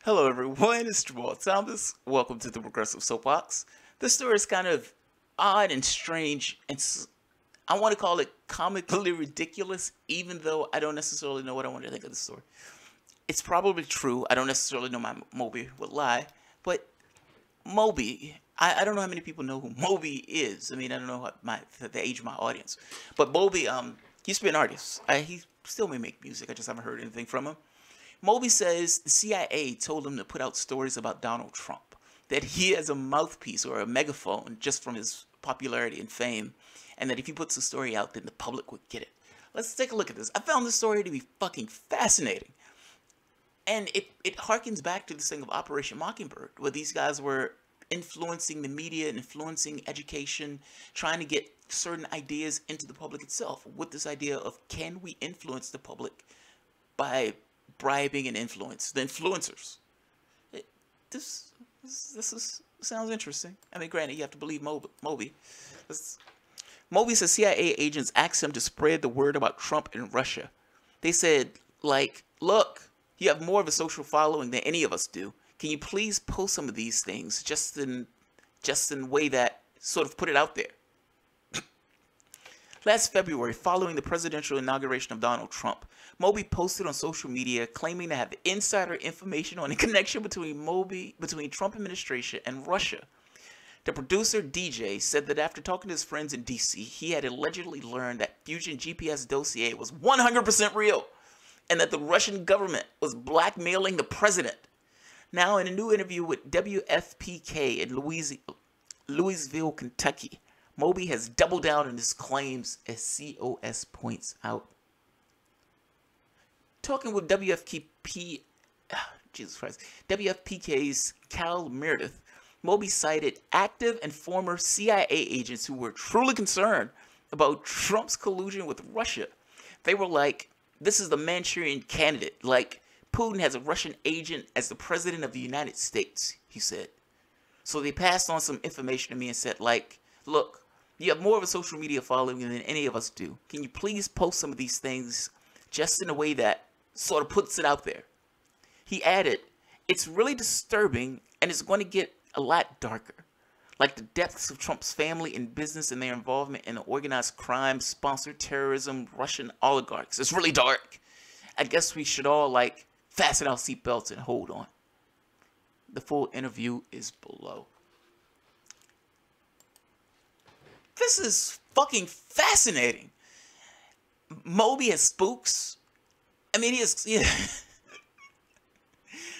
Hello everyone, it's Jamal Thomas. Welcome to the Progressive Soapbox. This story is kind of odd and strange, and I want to call it comically ridiculous, even though I don't necessarily know what I want to think of the story. It's probably true. I don't necessarily know my Moby would lie, but Moby, I don't know how many people know who Moby is. I mean, I don't know what the age of my audience, but Moby, he used to be an artist. He still may make music. I just haven't heard anything from him. Moby says the CIA told him to put out stories about Donald Trump, that he has a mouthpiece or a megaphone just from his popularity and fame, and that if he puts the story out, then the public would get it. Let's take a look at this. I found this story to be fucking fascinating. And it harkens back to this thing of Operation Mockingbird, where these guys were influencing the media, influencing education, trying to get certain ideas into the public itself, with this idea of, can we influence the public by bribing and influence the influencers? This sounds interesting. I mean, granted, you have to believe Moby. Moby says CIA agents asked him to spread the word about Trump in Russia. They said, like, look, you have more of a social following than any of us do. Can you please post some of these things just in a way that sort of put it out there? Last February, following the presidential inauguration of Donald Trump, Moby posted on social media claiming to have insider information on the connection between Trump administration and Russia. The producer DJ said that after talking to his friends in DC, he had allegedly learned that Fusion GPS dossier was 100% real, and that the Russian government was blackmailing the president. Now, in a new interview with WFPK in Louisville, Kentucky, Moby has doubled down on his claims, as COS points out. Talking with WFPK's Cal Meredith, Moby cited active and former CIA agents who were truly concerned about Trump's collusion with Russia. They were like, this is the Manchurian candidate. Like, Putin has a Russian agent as the president of the United States, he said. So they passed on some information to me and said, like, look, you have more of a social media following than any of us do. Can you please post some of these things just in a way that sort of puts it out there? He added, it's really disturbing, and it's going to get a lot darker. Like the depths of Trump's family and business and their involvement in the organized crime, sponsored terrorism, Russian oligarchs. It's really dark. I guess we should all, like, fasten our seatbelts and hold on. The full interview is below. This is fucking fascinating. Moby has spooks. I mean,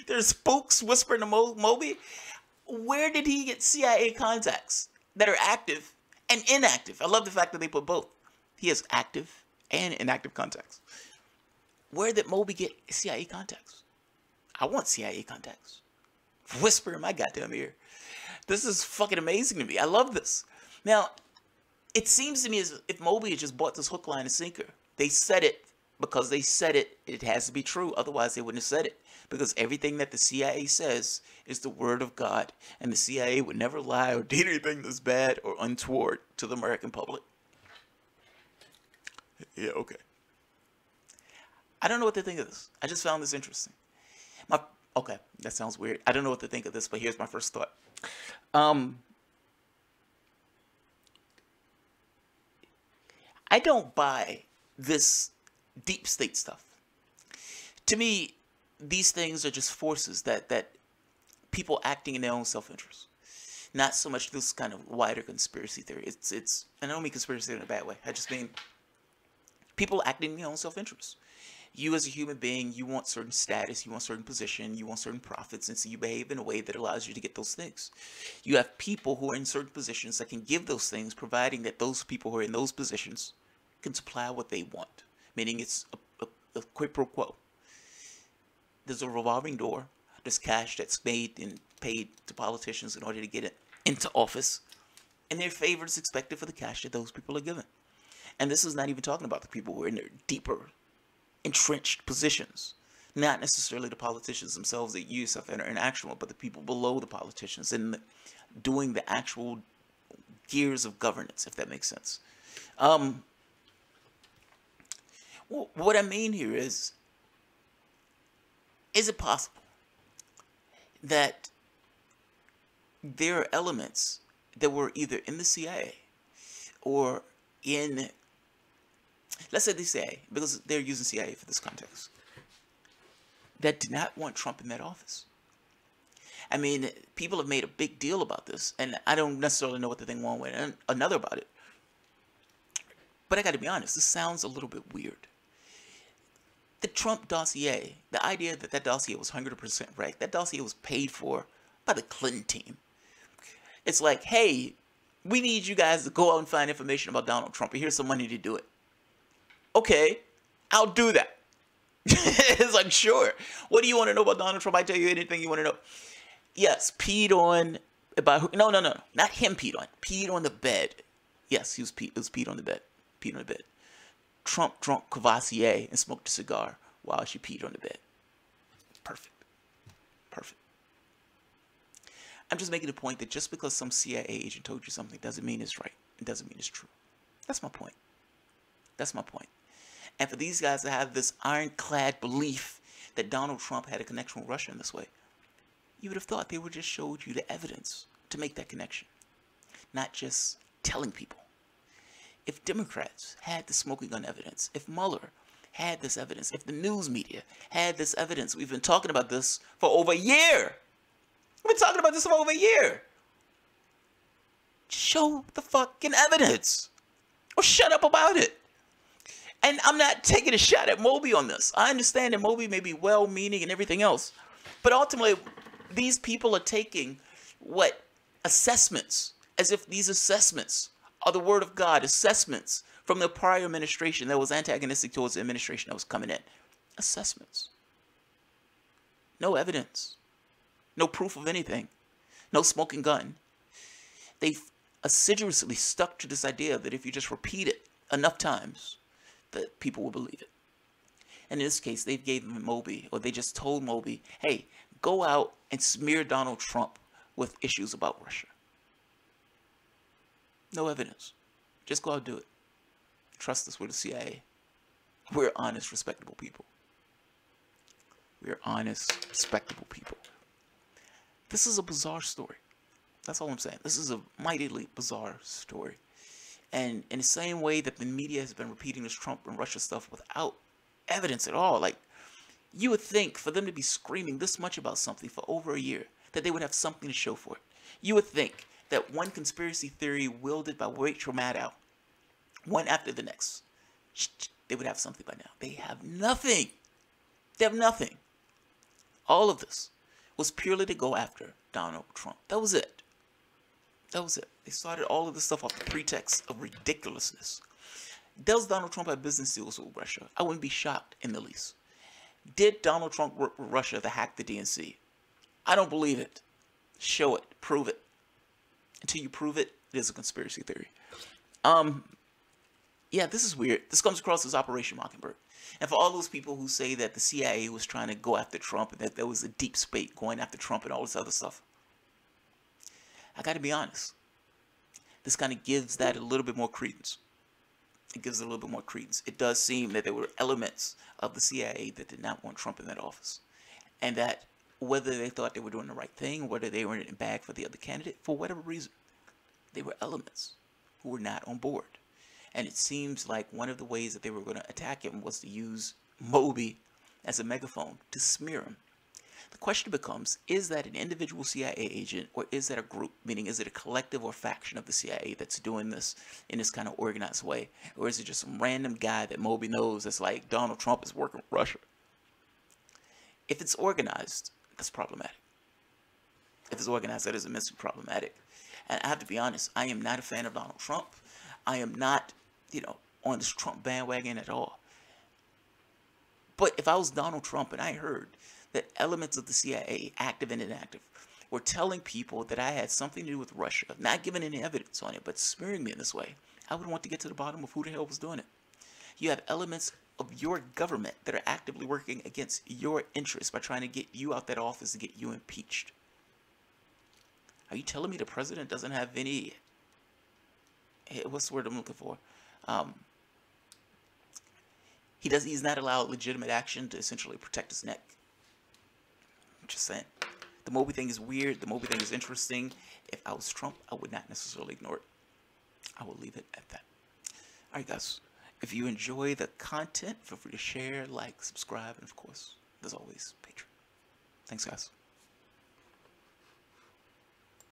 there's spooks whispering to Moby. Where did he get CIA contacts that are active and inactive? I love the fact that they put both. He has active and inactive contacts. Where did Moby get CIA contacts? I want CIA contacts. Whisper in my goddamn ear. This is fucking amazing to me. I love this. Now, it seems to me as if Moby had just bought this hook, line, and sinker. They said it because they said it. It has to be true. Otherwise, they wouldn't have said it. Because everything that the CIA says is the word of God. And the CIA would never lie or do anything that's bad or untoward to the American public. Yeah, okay. I don't know what to think of this. I just found this interesting. Okay, that sounds weird. I don't know what to think of this, but here's my first thought. I don't buy this deep state stuff. To me, these things are just forces that people acting in their own self-interest. Not so much this kind of wider conspiracy theory. It's I don't mean conspiracy theory in a bad way. I just mean people acting in their own self-interest. You as a human being, you want certain status, you want certain position, you want certain profits, and so you behave in a way that allows you to get those things. You have people who are in certain positions that can give those things, providing that those people who are in those positions can supply what they want. Meaning it's a quid pro quo. There's a revolving door. There's cash that's made and paid to politicians in order to get it into office. And their favor is expected for the cash that those people are given. And this is not even talking about the people who are in their deeper, entrenched positions. Not necessarily the politicians themselves that you yourself enter in actual, but the people below the politicians and doing the actual gears of governance, if that makes sense. What I mean here is it possible that there are elements that were either in the CIA or in, let's say the CIA, because they're using CIA for this context, that did not want Trump in that office. I mean, people have made a big deal about this, and I don't necessarily know what to think one way and another about it. But I got to be honest, this sounds a little bit weird. The Trump dossier, the idea that that dossier was 100% right, that dossier was paid for by the Clinton team. It's like, hey, we need you guys to go out and find information about Donald Trump, and here's some money to do it. Okay, I'll do that. It's like, sure. What do you want to know about Donald Trump? I tell you anything you want to know. Yes, peed on by who? No, not him. Peed on the bed. Yes, it was peed on the bed. Peed on the bed. Trump drunk Cavassier and smoked a cigar while she peed on the bed. Perfect. I'm just making the point that just because some CIA agent told you something doesn't mean it's right. It doesn't mean it's true. That's my point. And for these guys to have this ironclad belief that Donald Trump had a connection with Russia in this way, you would have thought they would just showed you the evidence to make that connection, not just telling people. If Democrats had the smoking gun evidence, if Mueller had this evidence, if the news media had this evidence, we've been talking about this for over a year. Show the fucking evidence. Or shut up about it. And I'm not taking a shot at Moby on this. I understand that Moby may be well-meaning and everything else. But ultimately, these people are taking assessments, as if these assessments are the word of God, assessments from the prior administration that was antagonistic towards the administration that was coming in. Assessments. No evidence. No proof of anything. No smoking gun. They've assiduously stuck to this idea that if you just repeat it enough times, that people will believe it. And in this case, they gave him Moby, or they just told Moby, hey, go out and smear Donald Trump with issues about Russia. No evidence. Just go out and do it. Trust us with the CIA. We're honest, respectable people. This is a bizarre story. That's all I'm saying. This is a mightily bizarre story. And in the same way that the media has been repeating this Trump and Russia stuff without evidence at all, like, you would think for them to be screaming this much about something for over a year, that they would have something to show for it. You would think that one conspiracy theory wielded by Rachel Maddow, one after the next, they would have something by now. They have nothing. All of this was purely to go after Donald Trump. That was it. They started all of this stuff off the pretext of ridiculousness. Does Donald Trump have business deals with Russia? I wouldn't be shocked in the least. Did Donald Trump work with Russia to hack the DNC? I don't believe it. Show it. Prove it. Until you prove it, it is a conspiracy theory. Yeah, this is weird. This comes across as Operation Mockingbird. And for all those people who say that the CIA was trying to go after Trump and that there was a deep state going after Trump and all this other stuff, I got to be honest. This kind of gives that a little bit more credence. It does seem that there were elements of the CIA that did not want Trump in that office. And that whether they thought they were doing the right thing, whether they were in the bag for the other candidate, for whatever reason, they were elements who were not on board. And it seems like one of the ways that they were going to attack him was to use Moby as a megaphone to smear him. The question becomes, is that an individual CIA agent, or is that a group? Meaning, is it a collective or faction of the CIA that's doing this in this kind of organized way? Or is it just some random guy that Moby knows that's like, Donald Trump is working with Russia? If it's organized, that's problematic. If it's organized, that is immensely problematic. And I have to be honest, I am not a fan of Donald Trump. I am not, on this Trump bandwagon at all. But if I was Donald Trump and I heard that elements of the CIA, active and inactive, were telling people that I had something to do with Russia, not giving any evidence on it, but smearing me in this way, I would want to get to the bottom of who the hell was doing it. You have elements of your government that are actively working against your interests by trying to get you out that office to get you impeached. Are you telling me the president doesn't have any, what's the word I'm looking for? He's not allowed legitimate action to essentially protect his neck. I'm just saying. The Moby thing is weird. The Moby thing is interesting. If I was Trump, I would not necessarily ignore it. I will leave it at that. Alright guys, if you enjoy the content, feel free to share, like, subscribe, and of course, as always, Patreon. Thanks guys.